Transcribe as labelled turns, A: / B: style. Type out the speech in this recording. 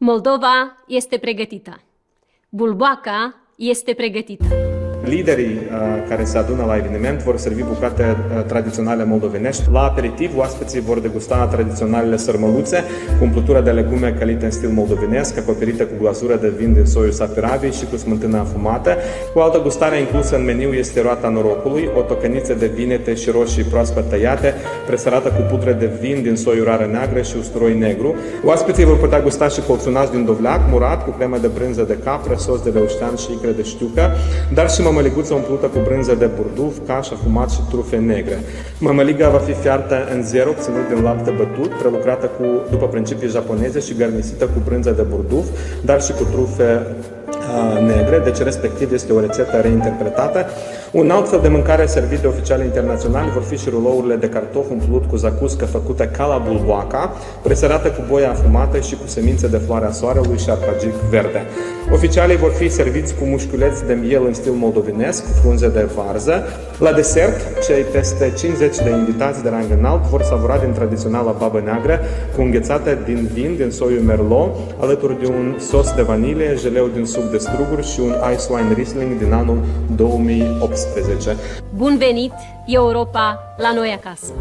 A: Moldova este pregătită. Bulboaca este pregătită.
B: Liderii care se adună la eveniment vor servi bucate tradiționale moldovenești. La aperitiv, oaspeții vor degusta tradiționalele sărmăluțe cu umplutură de legume călite în stil moldovenesc, acoperite cu glazură de vin din soiul sapiravi și cu smântână afumată. O altă gustare inclusă în meniu este roata norocului, o tocăniță de vinete și roșii proaspăt tăiate, presărată cu pudră de vin din soi urară neagră și usturoi negru. Oaspeții vor putea gusta și colțunaș din dovleac, murat cu cremă de brânză de capră, sos de leuștean și icre de știucă, dar și mămăliguță umplută cu brânză de burduf, caș afumat și trufe negre. Mămăliga va fi fiartă în zer, obținut din lapte bătut, prelucrată după principii japoneze și garnisită cu brânză de burduf, dar și cu trufe negre, deci respectiv este o rețetă reinterpretată. Un alt fel de mâncare servit de oficiali internaționali vor fi și rulourile de cartof umplut cu zacuscă făcută ca la bulboaca, presărată cu boia afumată și cu semințe de floarea soarelui și arpagic verde. Oficialii vor fi serviți cu mușchiuleți de miel în stil moldovenesc, cu frunze de varză. La desert, cei peste 50 de invitați de rang înalt vor savura din tradiționala babă neagră cu înghețată din vin din soiul merlot, alături de un sos de vanilie, jeleu din suc de struguri și un ice wine Riesling din anul 2018.
A: Bun venit, Europa, la noi acasă!